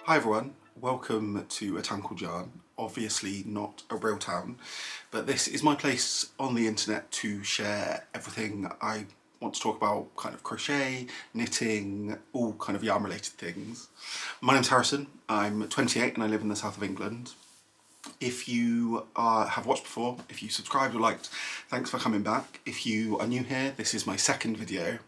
Hi everyone, welcome to a town called Yarn. Obviously not a real town, but this is my place on the internet to share everything I want to talk about, kind of crochet, knitting, all kind of yarn related things. My name's Harrison, I'm 28 and I live in the south of England. If you have watched before, if you subscribed or liked, thanks for coming back. If you are new here, this is my second video.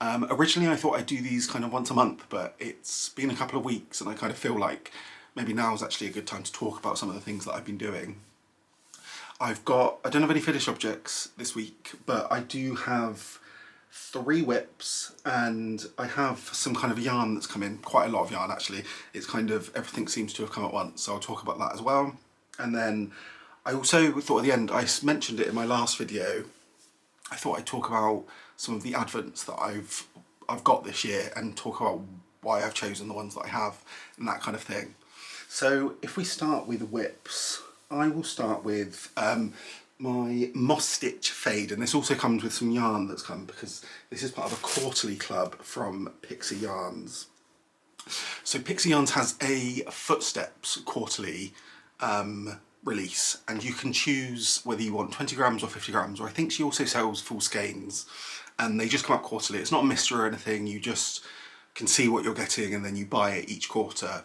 Originally I thought I'd do these kind of once a month, but it's been a couple of weeks and I kind of feel like maybe now is actually a good time to talk about some of the things that I've been doing. I don't have any finished objects this week, but I do have 3 whips and I have some kind of yarn that's come in, quite a lot of yarn actually. It's kind of, everything seems to have come at once, so I'll talk about that as well. And then I also thought at the end, I mentioned it in my last video, I thought I'd talk about some of the advents that I've got this year and talk about why I've chosen the ones that I have and that kind of thing. So if we start with whips, I will start with my Moss Stitch Fade, and this also comes with some yarn that's come because this is part of a quarterly club from Pixie Yarns. So Pixie Yarns has a Footsteps quarterly release, and you can choose whether you want 20 grams or 50 grams, or I think she also sells full skeins, and they just come out quarterly. It's not a mystery or anything, you just can see what you're getting and then you buy it each quarter.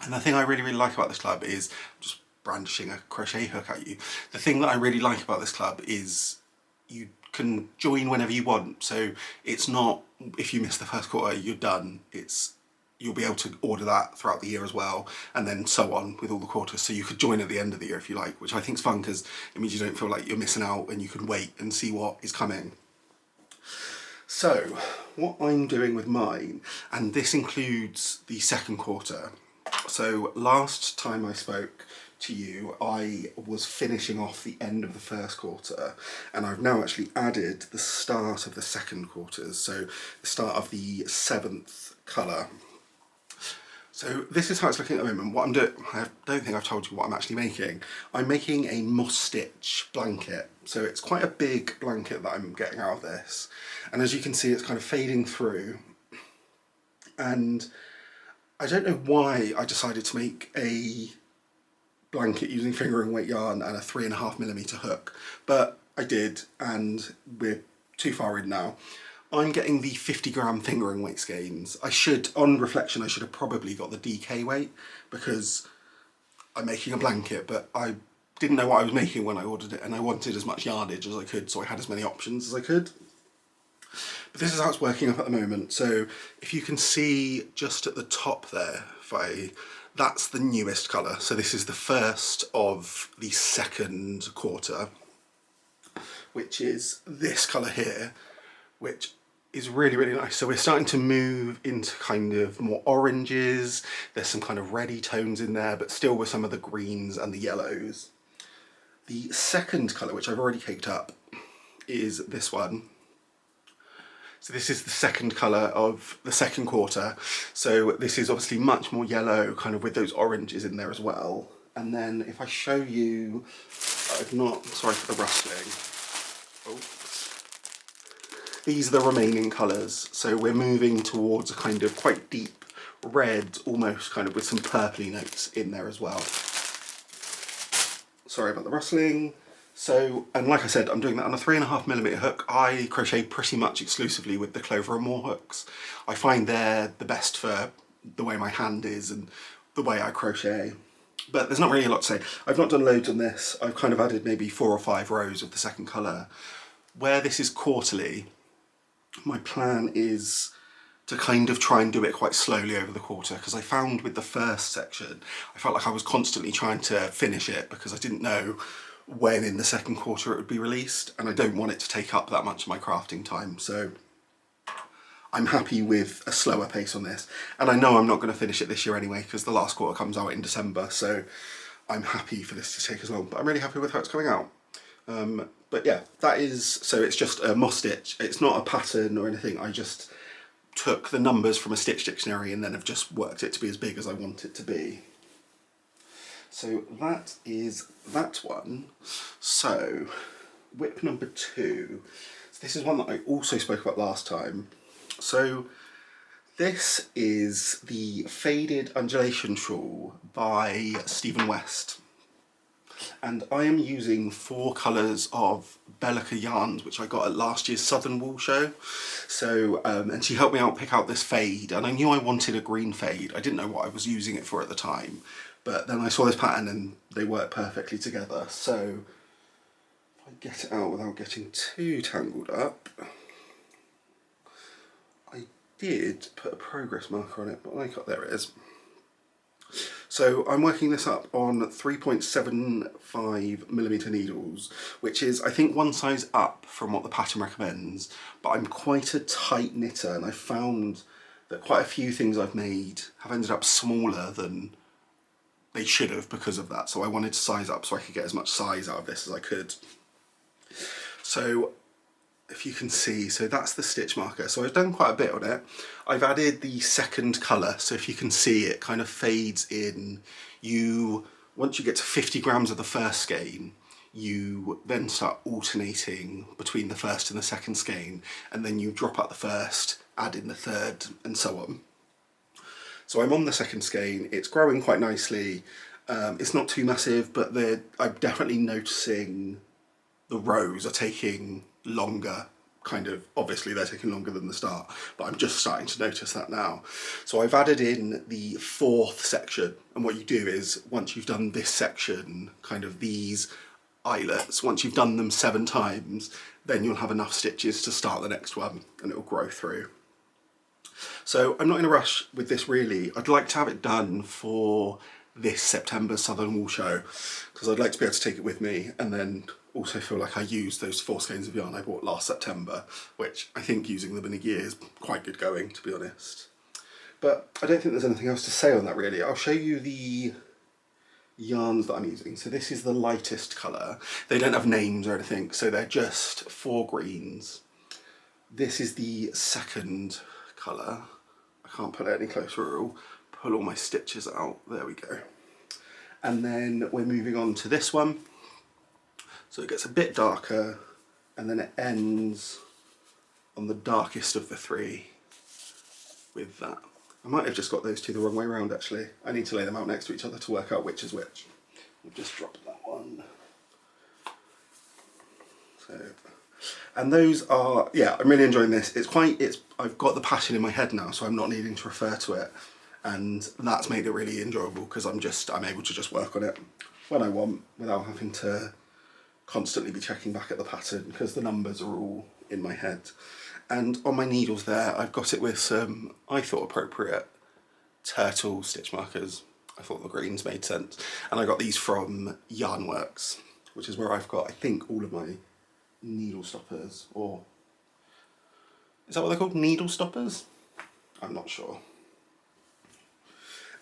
And the thing I really like about this club is, just brandishing a crochet hook at you, the thing that I really like about this club is you can join whenever you want. So it's not, if you miss the first quarter, you're done. You'll be able to order that throughout the year as well, and then so on with all the quarters. So you could join at the end of the year if you like, which I think is fun because it means you don't feel like you're missing out and you can wait and see what is coming. So what I'm doing with mine, and this includes the second quarter. So last time I spoke to you, I was finishing off the end of the first quarter, and I've now actually added the start of the second quarters, so the start of the 7th colour. So this is how it's looking at the moment. What I'm doing, I don't think I've told you what I'm actually making. I'm making a Moss Stitch blanket. So it's quite a big blanket that I'm getting out of this. And as you can see, it's kind of fading through. And I don't know why I decided to make a blanket using fingering weight yarn and a 3.5mm hook, but I did, and we're too far in now. I'm getting the 50-gram fingering weight skeins. On reflection, I should have probably got the DK weight because I'm making a blanket, but I didn't know what I was making when I ordered it, and I wanted as much yardage as I could, so I had as many options as I could. But this is how it's working up at the moment. So if you can see just at the top there, that's the newest colour. So this is the first of the second quarter, which is this colour here, which is really, really nice. So we're starting to move into kind of more oranges. There's some kind of reddy tones in there, but still with some of the greens and the yellows. The second colour, which I've already caked up, is this one. So this is the second colour of the second quarter. So this is obviously much more yellow, kind of with those oranges in there as well. And then if I show you, sorry for the rustling. Oh. These are the remaining colours. So we're moving towards a kind of quite deep red, almost kind of with some purpley notes in there as well. Sorry about the rustling. So, and like I said, I'm doing that on a 3.5mm hook. I crochet pretty much exclusively with the Clover and More hooks. I find they're the best for the way my hand is and the way I crochet. But there's not really a lot to say. I've not done loads on this. I've kind of added maybe 4 or 5 rows of the second colour. Where this is quarterly, my plan is to kind of try and do it quite slowly over the quarter, because I found with the first section, I felt like I was constantly trying to finish it because I didn't know when in the second quarter it would be released, and I don't want it to take up that much of my crafting time. So I'm happy with a slower pace on this, and I know I'm not going to finish it this year anyway because the last quarter comes out in December, so I'm happy for this to take as long, but I'm really happy with how it's coming out. But yeah, so it's just a Moss Stitch. It's not a pattern or anything. I just took the numbers from a stitch dictionary and then have just worked it to be as big as I want it to be. So that is that one. So whip number 2. So this is one that I also spoke about last time. So This is the Faded Undulation Shawl by Stephen West. And I am using 4 colours of Bellica yarns, which I got at last year's Southern Wool Show. So, and she helped me out pick out this fade, and I knew I wanted a green fade. I didn't know what I was using it for at the time, but then I saw this pattern and they work perfectly together. So, if I get it out without getting too tangled up, I did put a progress marker on it, but there it is. So I'm working this up on 3.75mm needles, which is, I think, 1 size up from what the pattern recommends, but I'm quite a tight knitter, and I found that quite a few things I've made have ended up smaller than they should have because of that. So I wanted to size up so I could get as much size out of this as I could. So if you can see, so that's the stitch marker. So I've done quite a bit on it. I've added the second colour, so if you can see, it kind of fades in. Once you get to 50 grams of the first skein, you then start alternating between the first and the second skein, and then you drop out the first, add in the third, and so on. So I'm on the second skein. It's growing quite nicely. It's not too massive, but I'm definitely noticing the rows are taking longer, obviously they're taking longer than the start, but I'm just starting to notice that now. So I've added in the 4th section, and what you do is, once you've done this section, these eyelets, once you've done them 7 times, then you'll have enough stitches to start the next one, and it will grow through. So I'm not in a rush with this really. I'd like to have it done for this September Southern Wool Show, because I'd like to be able to take it with me, and then also feel like I used those 4 skeins of yarn I bought last September, which I think using them in a year is quite good going, to be honest. But I don't think there's anything else to say on that really. I'll show you the yarns that I'm using. So this is the lightest colour. They don't have names or anything, so they're just 4 greens. This is the second colour. I can't put it any closer or I'll pull all my stitches out. There we go. And then we're moving on to this one. So it gets a bit darker, and then it ends on the darkest of the 3 with that. I might have just got those 2 the wrong way around actually. I need to lay them out next to each other to work out which is which. I've just dropped that one. So, and those are, yeah, I'm really enjoying this. I've got the pattern in my head now, so I'm not needing to refer to it. And that's made it really enjoyable, because I'm able to just work on it when I want without having to constantly be checking back at the pattern, because the numbers are all in my head. And on my needles there, I've got it with some, I thought, appropriate turtle stitch markers. I thought the greens made sense. And I got these from Yarnworks, which is where I've got, I think, all of my needle stoppers, or is that what they're called? Needle stoppers? I'm not sure.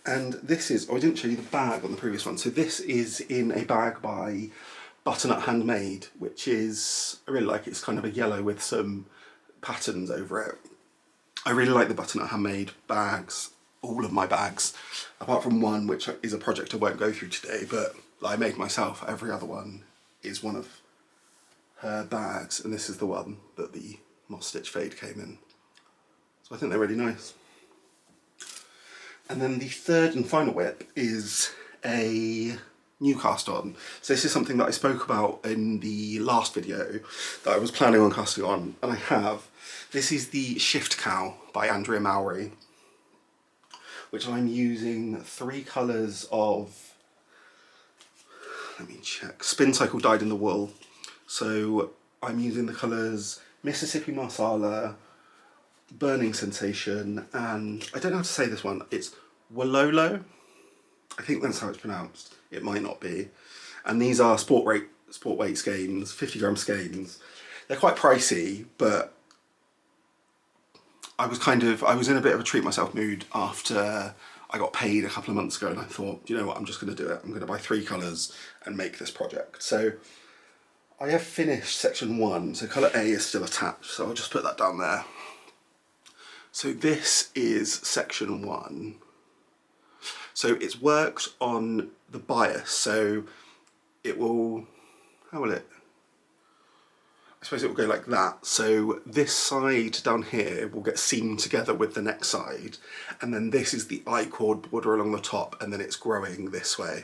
And this is, I didn't show you the bag on the previous one. So this is in a bag by Butternut Handmade, which is, I really like it. It's kind of a yellow with some patterns over it. I really like the Butternut Handmade bags, all of my bags, apart from one which is a project I won't go through today, but I made myself. Every other one is one of her bags, and this is the one that the moss stitch fade came in. So I think they're really nice. And then the third and final whip is a new cast on. So this is something that I spoke about in the last video that I was planning on casting on, and I have. This is the Shift Cowl by Andrea Mowry, which I'm using 3 colours of, let me check, Spincycle Dyed in the Wool. So I'm using the colours Mississippi Marsala, Burning Sensation, and I don't know how to say this one. It's Wololo. I think that's how it's pronounced. It might not be. And these are sport weight skeins, 50 gram skeins. They're quite pricey, but I was in a bit of a treat myself mood after I got paid a couple of months ago, and I thought, you know what, I'm just going to do it. I'm going to buy 3 colours and make this project. So I have finished section 1, so colour A is still attached, so I'll just put that down there. So this is section 1. So it's worked on the bias, so it will, how will it? I suppose it will go like that. So this side down here will get seamed together with the next side, and then this is the I-cord border along the top, and then it's growing this way,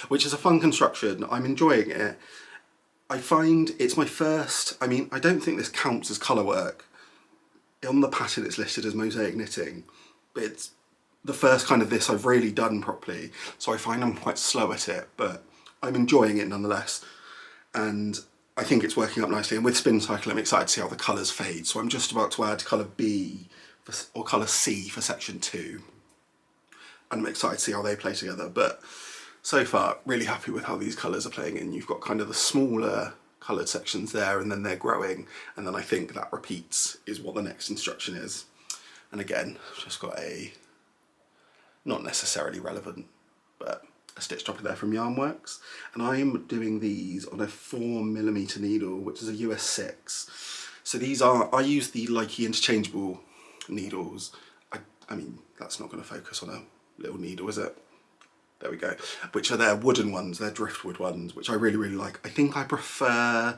which is a fun construction. I'm enjoying it. I find it's my first, I mean, I don't think this counts as colour work. On the pattern it's listed as mosaic knitting, but it's the first kind of this I've really done properly, so I find I'm quite slow at it, but I'm enjoying it nonetheless, and I think it's working up nicely. And with Spincycle, I'm excited to see how the colours fade. So I'm just about to add colour B or colour C for section 2. And I'm excited to see how they play together. But so far, really happy with how these colours are playing in. You've got kind of the smaller coloured sections there, and then they're growing. And then I think that repeats is what the next instruction is. And again, I've just got a, not necessarily relevant, but a stitch topper there from Yarnworks, and I'm doing these on a 4mm needle, which is a US 6. So these are, I use the Likey interchangeable needles. I mean, that's not going to focus on a little needle, is it? There we go. Which are their wooden ones, they're driftwood ones, which I really, really like. I think I prefer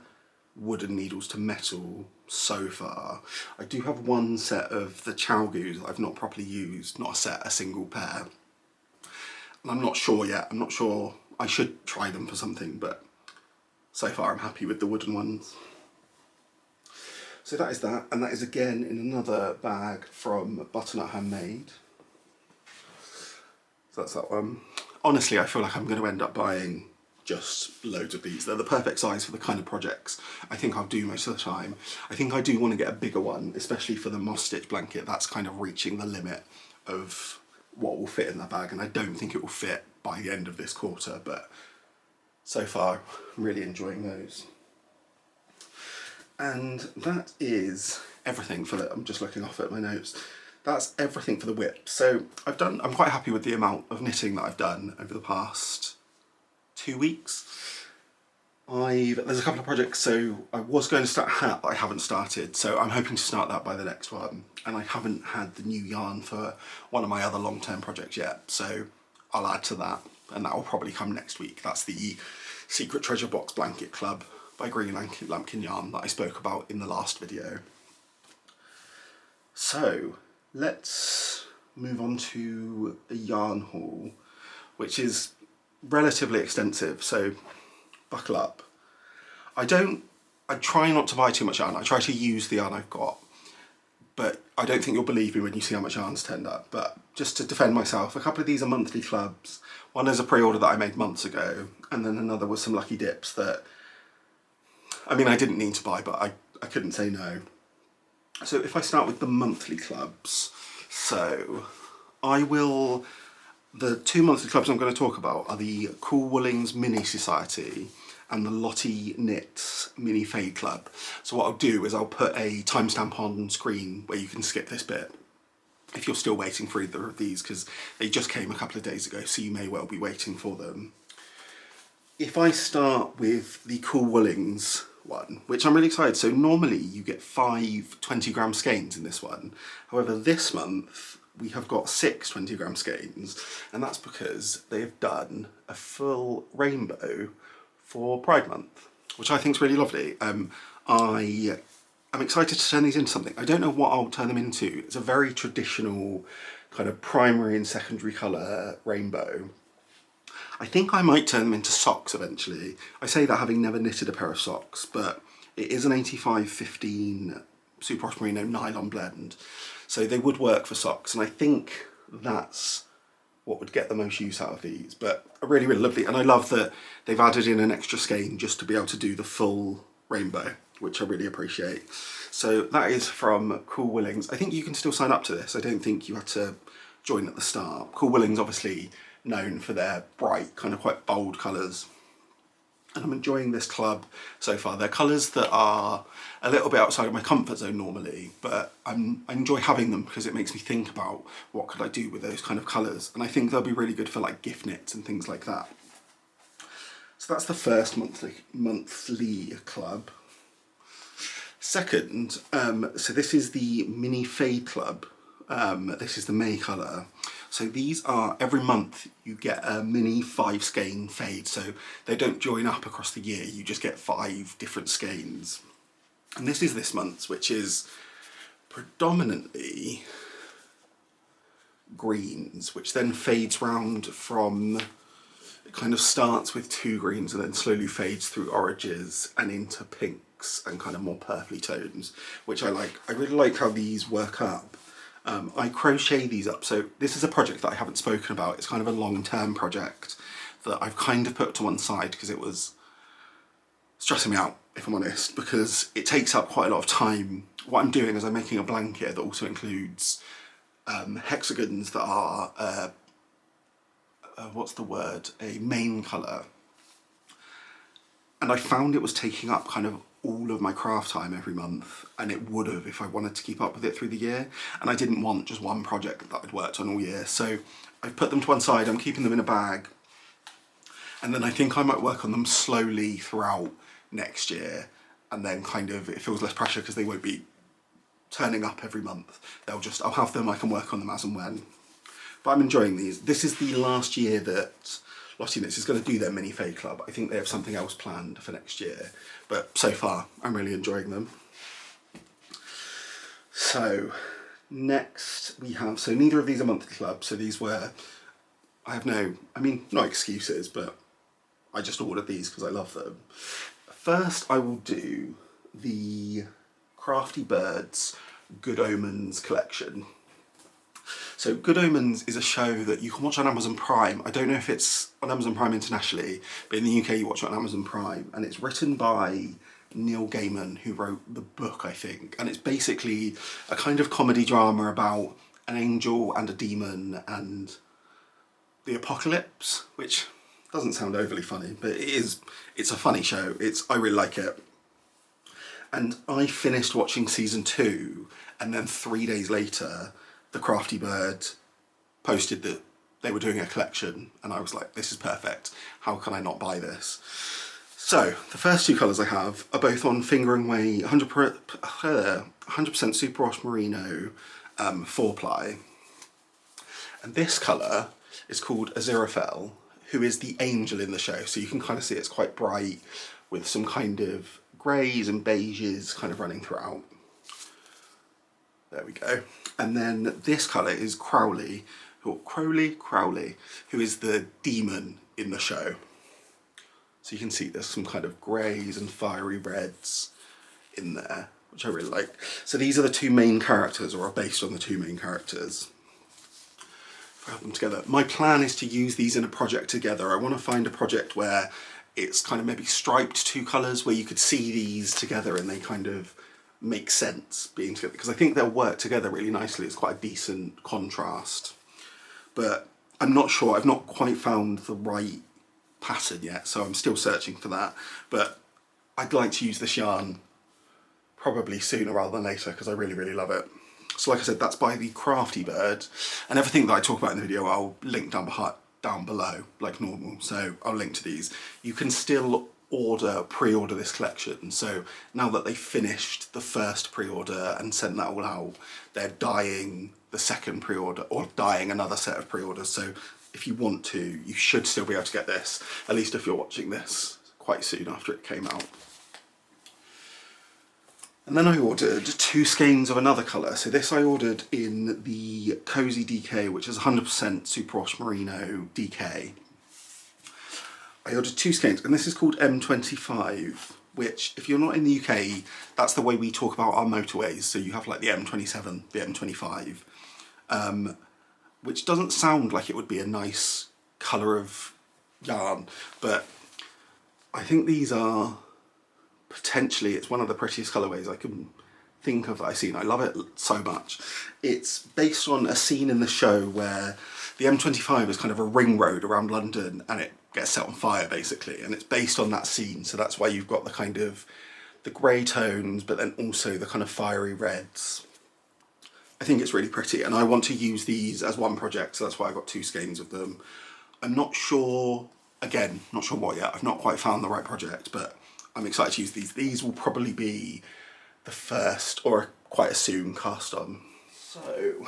wooden needles to metal so far. I do have one set of the Chalgoos that I've not properly used, not a set, a single pair. And I'm not sure yet, I'm not sure, I should try them for something, but so far I'm happy with the wooden ones. So that is that, and that is again in another bag from Butternut Handmade. So that's that one. Honestly, I feel like I'm going to end up buying just loads of these. They're the perfect size for the kind of projects I think I'll do most of the time. I think I do want to get a bigger one, especially for the moss stitch blanket. That's kind of reaching the limit of what will fit in that bag, and I don't think it will fit by the end of this quarter, but so far I'm really enjoying those. And that is everything for the, I'm just looking off at my notes, that's everything for the whip. So I'm quite happy with the amount of knitting that I've done over the past 2 weeks. There's a couple of projects, so I was going to start a hat, but I haven't started, so I'm hoping to start that by the next one. And I haven't had the new yarn for one of my other long-term projects yet, so I'll add to that, and that will probably come next week. That's the Secret Treasure Box Blanket Club by Greenlambkin yarn that I spoke about in the last video. So let's move on to a yarn haul, which is relatively extensive, so buckle up. I try not to buy too much yarn. I try to use the yarn I've got, but I don't think you'll believe me when you see how much yarn's turned up. But just to defend myself, a couple of these are monthly clubs. One is a pre-order that I made months ago, and then another was some lucky dips that, I mean, I didn't need to buy, but I couldn't say no. So if I start with the monthly clubs, so the 2 monthly clubs I'm going to talk about are the Cool Woolings Mini Society and the Lottie Knits Mini Fade Club. So what I'll do is I'll put a timestamp on screen where you can skip this bit if you're still waiting for either of these, because they just came a couple of days ago, so you may well be waiting for them. If I start with the Cool Woolings one, which I'm really excited, so normally you get 5 20-gram skeins in this one. However, this month we have got 6 20-gram skeins, and that's because they have done a full rainbow for Pride Month, which I think is really lovely. I'm excited to turn these into something. I don't know what I'll turn them into. It's a very traditional kind of primary and secondary colour rainbow. I think I might turn them into socks eventually. I say that having never knitted a pair of socks, but it is an 85-15 Super Wash Merino nylon blend, so they would work for socks, and I think that's what would get the most use out of these. But really, really lovely, and I love that they've added in an extra skein just to be able to do the full rainbow, which I really appreciate. So that is from Cool Woolings. I think you can still sign up to this. I don't think you had to join at the start. Cool Woolings obviously known for their bright, kind of quite bold colours. And I'm enjoying this club so far. They're colours that are a little bit outside of my comfort zone normally, but I enjoy having them because it makes me think about what could I do with those kind of colours. And I think they'll be really good for like gift knits and things like that. So that's the first monthly club. Second, so this is the Mini Fade Club. This is the May colour. So these are, every month you get a mini 5 skein fade, so they don't join up across the year, you just get 5 different skeins. And this is this month's, which is predominantly greens, which then fades round from, it kind of starts with 2 greens and then slowly fades through oranges and into pinks and kind of more purpley tones, which I like. I really like how these work up. I crochet these up, so this is a project that I haven't spoken about. It's kind of a long-term project that I've kind of put to one side because it was stressing me out, if I'm honest, because it takes up quite a lot of time. What I'm doing is I'm making a blanket that also includes hexagons that are, what's the word, a main colour. And I found it was taking up kind of all of my craft time every month, and it would have if I wanted to keep up with it through the year, and I didn't want just one project that I'd worked on all year. So I've put them to one side, I'm keeping them in a bag, and then I think I might work on them slowly throughout next year, and then kind of it feels less pressure because they won't be turning up every month. I'll have them, I can work on them as and when. But I'm enjoying these. This is the last year that Lottie Knits is going to do their mini fade club. I think they have something else planned for next year, but so far I'm really enjoying them. So next we have, so neither of these are monthly clubs, so these were, not excuses, but I just ordered these because I love them. First I will do the Crafty Birds Good Omens collection. So Good Omens is a show that you can watch on Amazon Prime. I don't know if it's on Amazon Prime internationally, but in the UK you watch it on Amazon Prime, and it's written by Neil Gaiman, who wrote the book, I think, and it's basically a kind of comedy drama about an angel and a demon and the apocalypse, which doesn't sound overly funny, but it's a funny show. I really like it. And I finished watching season 2, and then 3 days later the Crafty Bird posted that they were doing a collection, and I was like, this is perfect. How can I not buy this? So the first 2 colours I have are both on Finger and Way 100% Superwash Merino 4-ply. And this colour is called Aziraphale, who is the angel in the show. So you can kind of see it's quite bright with some kind of greys and beiges kind of running throughout. There we go. And then this colour is Crowley, who is the demon in the show. So you can see there's some kind of greys and fiery reds in there, which I really like. So these are the 2 main characters, or are based on the 2 main characters. If I have them together. My plan is to use these in a project together. I want to find a project where it's kind of maybe striped 2 colours, where you could see these together and they kind of make sense being together, because I think they'll work together really nicely. It's quite a decent contrast, but I'm not sure. I've not quite found the right pattern yet, so I'm still searching for that, but I'd like to use this yarn probably sooner rather than later because I really, really love it. So like I said, that's by the Crafty Bird, and everything that I talk about in the video I'll link down below like normal, so I'll link to these. You can still pre-order this collection, so now that they've finished the first pre-order and sent that all out, they're dyeing the second pre-order, or dyeing another set of pre-orders, so if you want to, you should still be able to get this, at least if you're watching this quite soon after it came out. And then I ordered 2 skeins of another colour. So this I ordered in the Cozy DK, which is 100% Superwash Merino DK. I ordered 2 skeins, and this is called M25, which, if you're not in the UK, that's the way we talk about our motorways. So you have like the M27, the M25, which doesn't sound like it would be a nice colour of yarn, but I think these are potentially, it's one of the prettiest colourways I can think of that I've seen. I love it so much. It's based on a scene in the show where the M25 is kind of a ring road around London and it gets set on fire basically, and it's based on that scene, so that's why you've got the kind of the grey tones but then also the kind of fiery reds. I think it's really pretty, and I want to use these as one project, so that's why I got 2 skeins of them. I'm not sure, again, not sure what yet. I've not quite found the right project, but I'm excited to use these. These will probably be the first, or quite a soon, cast on. So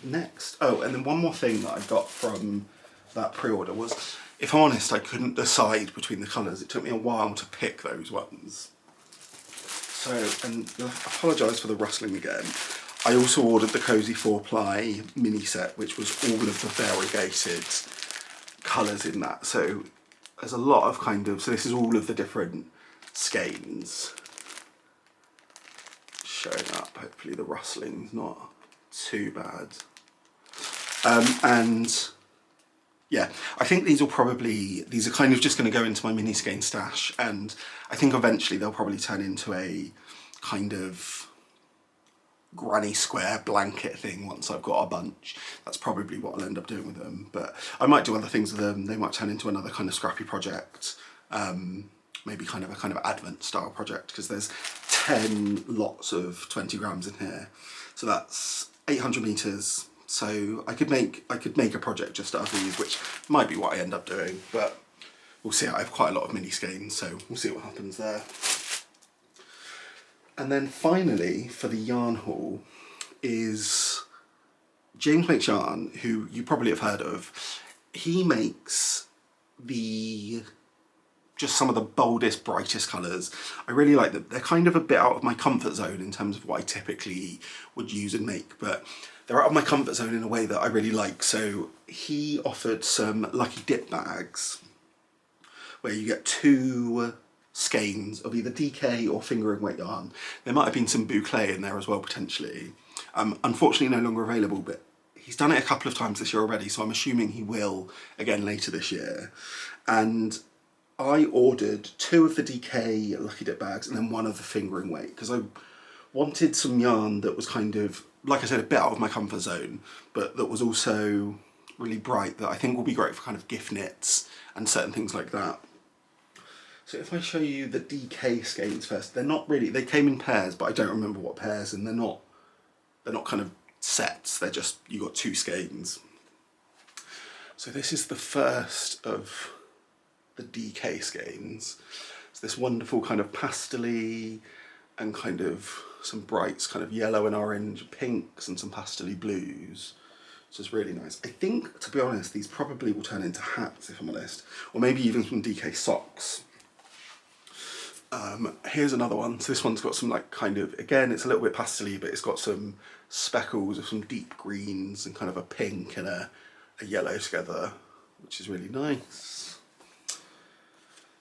next, oh, and then one more thing that I got from that pre-order was, if I'm honest, I couldn't decide between the colours. It took me a while to pick those ones. So, and I apologise for the rustling again. I also ordered the Cozy 4-ply mini set, which was all of the variegated colours in that. So there's a lot of kind of, so this is all of the different skeins showing up. Hopefully the rustling's not too bad. And yeah, I think these will probably, these are kind of just going to go into my mini skein stash, and I think eventually they'll probably turn into a kind of granny square blanket thing once I've got a bunch. That's probably what I'll end up doing with them, but I might do other things with them. They might turn into another kind of scrappy project, maybe kind of a advent style project, because there's 10 lots of 20 grams in here, so that's 800 meters. So I could make a project just out of these, which might be what I end up doing, but we'll see. I have quite a lot of mini skeins, so we'll see what happens there. And then finally, for the yarn haul, is James Makes Yarn, who you probably have heard of. He makes just some of the boldest, brightest colours. I really like them. They're kind of a bit out of my comfort zone in terms of what I typically would use and make, but they're out of my comfort zone in a way that I really like. So he offered some lucky dip bags where you get 2 skeins of either DK or fingering weight yarn. There might have been some boucle in there as well, potentially. Unfortunately no longer available, but he's done it a couple of times this year already, so I'm assuming he will again later this year. And I ordered 2 of the DK lucky dip bags and then 1 of the fingering weight, because I wanted some yarn that was kind of, like I said, a bit out of my comfort zone, but that was also really bright, that I think will be great for kind of gift knits and certain things like that. So if I show you the DK skeins first, they're not really, they came in pairs, but I don't remember what pairs, and they're not kind of sets, they're just, you got 2 skeins. So this is the first of the DK skeins. It's this wonderful kind of pastel-y and kind of some brights, kind of yellow and orange, pinks and some pastel-y blues. So it's really nice. I think, to be honest, these probably will turn into hats, if I'm honest, or maybe even some DK socks. Here's another one. So this one's got some like kind of, again, it's a little bit pastel-y, but it's got some speckles of some deep greens and kind of a pink and a yellow together, which is really nice.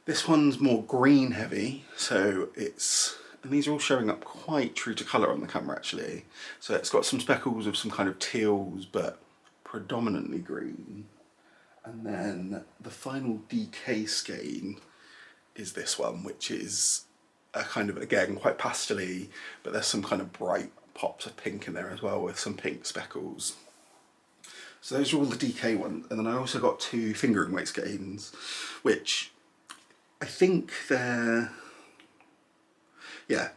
This one's more green heavy, so it's, and these are all showing up quite true to colour on the camera actually. So it's got some speckles of some kind of teals, but predominantly green. And then the final DK skein is this one, which is a kind of, again, quite pastel-y, but there's some kind of bright pops of pink in there as well, with some pink speckles. So those are all the DK ones. And then I also got 2 fingering weight skeins, which I think they're, yeah,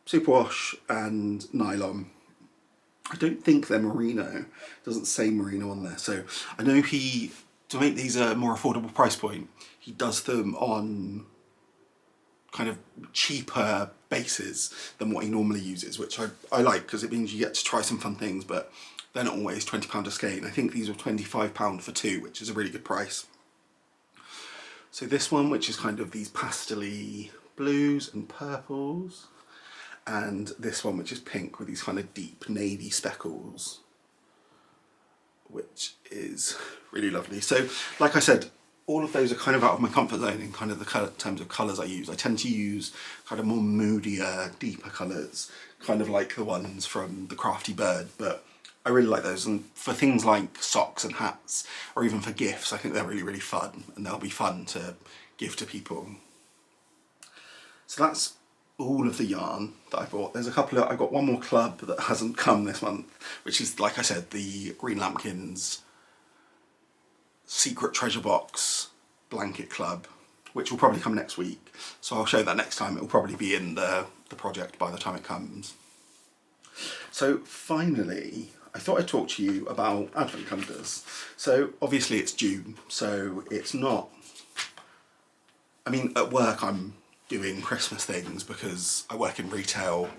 superwash and nylon. I don't think they're merino. It doesn't say merino on there. So I know he, to make these a more affordable price point, he does them on kind of cheaper bases than what he normally uses, which I like, because it means you get to try some fun things, but they're not always £20 a skein. I think these are £25 for 2, which is a really good price. So this one, which is kind of these pastel-y blues and purples, and this one, which is pink with these kind of deep navy speckles, which is really lovely. So, like I said, all of those are kind of out of my comfort zone in kind of the terms of colours I use. I tend to use kind of more moodier, deeper colours, kind of like the ones from the Crafty bird, but I really like those. And for things like socks and hats, or even for gifts, I think they're really, really fun, and they'll be fun to give to people. So that's all of the yarn that I bought. There's a couple of, I got one more club that hasn't come this month, which is, like I said, the Greenlambkin's Secret Treasure Box Blanket Club, which will probably come next week. So I'll show that next time. It will probably be in the project by the time it comes. So finally, I thought I'd talk to you about advent calendars. So obviously it's June, so it's not, I mean, at work I'm doing Christmas things because I work in retail,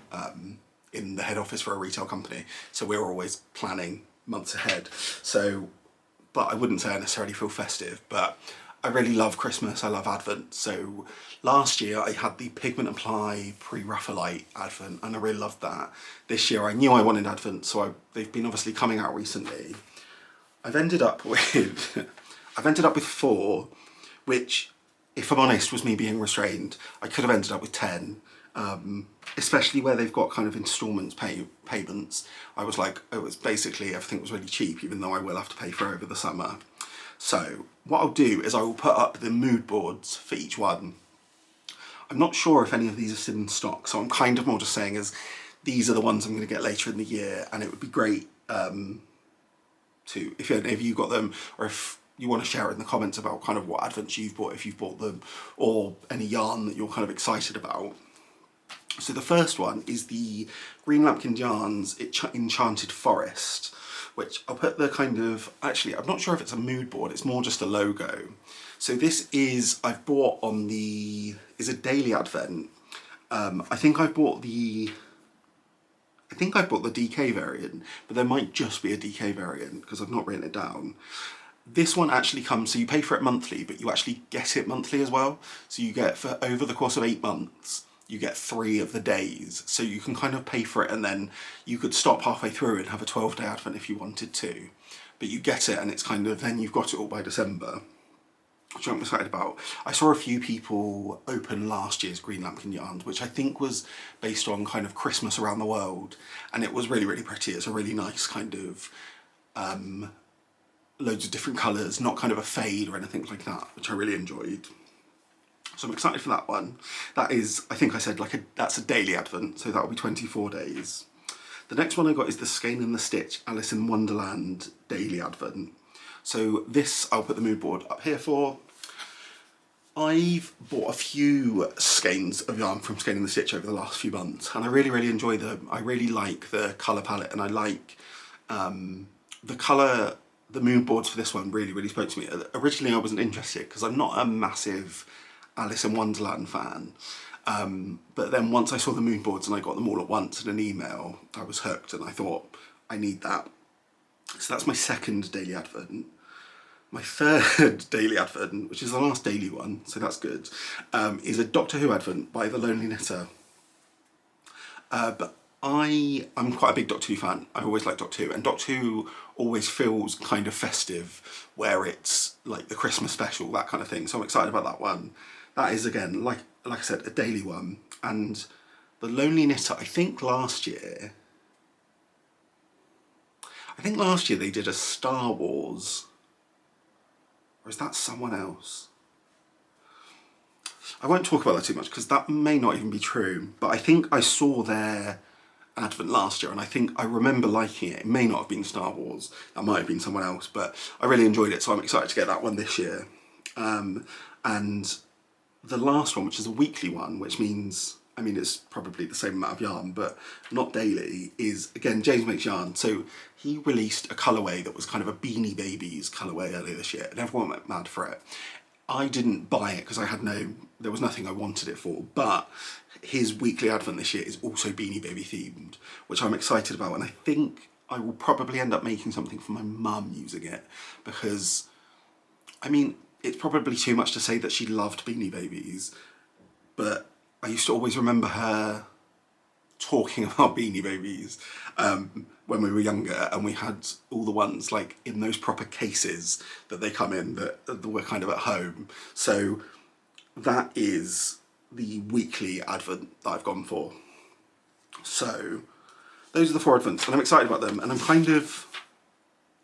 in the head office for a retail company, so we're always planning months ahead. So, but I wouldn't say I necessarily feel festive, but I really love Christmas, I love Advent. So last year I had the Pigment Apply Pre-Raphaelite Advent and I really loved that. This year I knew I wanted Advent, so they've been obviously coming out recently. I've ended up with 4, which, if I'm honest, was me being restrained. I could have ended up with 10, especially where they've got kind of installments payments. I was like, it was basically, everything was really cheap, even though I will have to pay for it over the summer. So what I'll do is I will put up the mood boards for each one. I'm not sure if any of these are still in stock, so I'm kind of more just saying as these are the ones I'm going to get later in the year, and it would be great to, if any of you got them, or if you want to share it in the comments about kind of what advents you've bought, if you've bought them, or any yarn that you're kind of excited about. So the first one is the Greenlambkin Yarns Enchanted Forest, which I'll put the kind of, actually I'm not sure if it's a mood board, it's more just a logo. So this is, I've bought on the, is a daily advent. I think I bought the DK variant, but there might just be a DK variant because I've not written it down. This one actually comes, so you pay for it monthly, but you actually get it monthly as well. So you get, for over the course of 8 months, you get 3 of the days. So you can kind of pay for it and then you could stop halfway through and have a 12-day advent if you wanted to. But you get it and it's kind of, then you've got it all by December, which I'm excited about. I saw a few people open last year's Greenlambkin Yarns, which I think was based on kind of Christmas around the world. And it was really, really pretty. It's a really nice kind of, loads of different colours, not kind of a fade or anything like that, which I really enjoyed. So I'm excited for that one. That is, I think I said, that's a daily advent, so that'll be 24 days. The next one I got is the Skein and the Stitch Alice in Wonderland daily advent. So this, I'll put the mood board up here for. I've bought a few skeins of yarn from Skein and the Stitch over the last few months, and I really, really enjoy them. I really like the colour palette, and I like the colour. The mood boards for this one really, really spoke to me. Originally I wasn't interested because I'm not a massive Alice in Wonderland fan. But then once I saw the mood boards and I got them all at once in an email, I was hooked and I thought, I need that. So that's my second daily advent. My third daily advent, which is the last daily one, so that's good, is a Doctor Who advent by The Lonely Knitter. But I'm quite a big Doctor Who fan. I always like Doctor Who, and Doctor Who always feels kind of festive, where it's like the Christmas special, that kind of thing. So I'm excited about that one. That is, again, like I said, a daily one. And The Lonely Knitter, I think last year they did a Star Wars, or is that someone else? I won't talk about that too much because that may not even be true, but I think I saw their advent last year and I think I remember liking it. It may not have been Star Wars, that might have been someone else, but I really enjoyed it, so I'm excited to get that one this year. And the last one, which is a weekly one, which means, I mean, it's probably the same amount of yarn, but not daily, is, again, James Makes Yarn. So he released a colourway that was kind of a Beanie Babies colourway earlier this year, and everyone went mad for it. I didn't buy it because there was nothing I wanted it for, but his weekly advent this year is also Beanie Baby themed, which I'm excited about, and I think I will probably end up making something for my mum using it, because, I mean, it's probably too much to say that she loved Beanie Babies, but I used to always remember her talking about Beanie Babies when we were younger, and we had all the ones like in those proper cases that they come in that were kind of at home. So that is the weekly advent that I've gone for. So those are the 4 advents and I'm excited about them, and I'm kind of,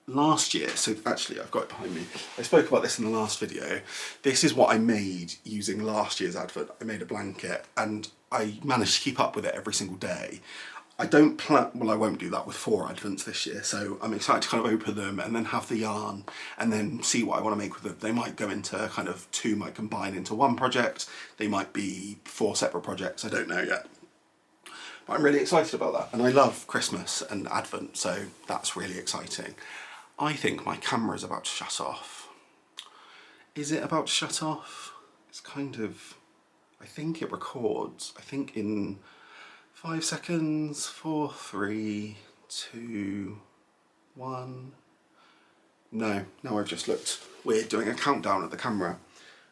last year, so actually I've got it behind me, I spoke about this in the last video. This is what I made using last year's advent. I made a blanket and I managed to keep up with it every single day. I don't plan, well, I won't do that with 4 advents this year, so I'm excited to kind of open them and then have the yarn and then see what I want to make with them. They might go into kind of 2, might combine into 1 project. They might be 4 separate projects, I don't know yet. But I'm really excited about that, and I love Christmas and Advent, so that's really exciting. I think my camera's about to shut off. Is it about to shut off? It's kind of, I think it records. I think in 5 seconds, 4, 3, 2, 1. No, now I've just looked weird doing a countdown at the camera.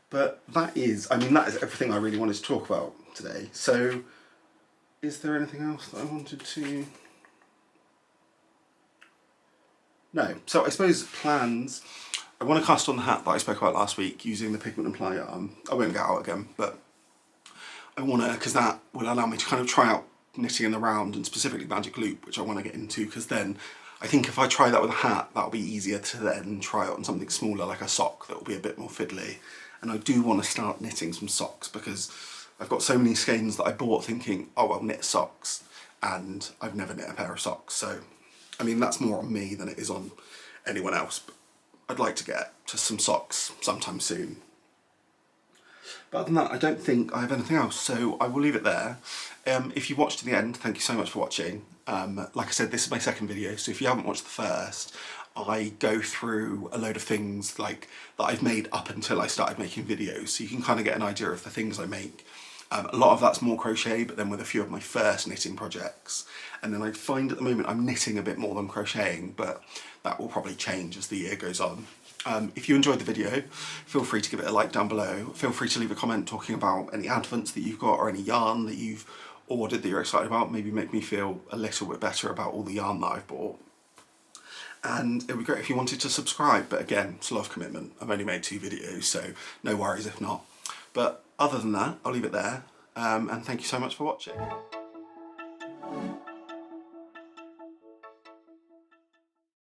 But that is, I mean, that is everything I really wanted to talk about today. So, is there anything else that I wanted to... No. So I suppose plans. I want to cast on the hat that I spoke about last week using the Pigment and Ply yarn. I won't get out again, but I want to, because that will allow me to kind of try out knitting in the round and specifically magic loop, which I want to get into, because then I think if I try that with a hat, that'll be easier to then try it on something smaller like a sock that will be a bit more fiddly. And I do want to start knitting some socks because I've got so many skeins that I bought thinking, oh, I'll knit socks, and I've never knit a pair of socks. So, I mean, that's more on me than it is on anyone else. But I'd like to get to some socks sometime soon. But other than that, I don't think I have anything else, so I will leave it there. If you watched to the end, thank you so much for watching. Like I said, this is my second video, so if you haven't watched the first, I go through a load of things like that I've made up until I started making videos, so you can kind of get an idea of the things I make. A lot of that's more crochet, but then with a few of my first knitting projects. And then I find at the moment I'm knitting a bit more than crocheting, but that will probably change as the year goes on. If you enjoyed the video, feel free to give it a like down below. Feel free to leave a comment talking about any advents that you've got or any yarn that you've ordered that you're excited about. Maybe make me feel a little bit better about all the yarn that I've bought. And it would be great if you wanted to subscribe, but again, it's a lot of commitment. I've only made 2 videos, so no worries if not. But other than that, I'll leave it there, and thank you so much for watching.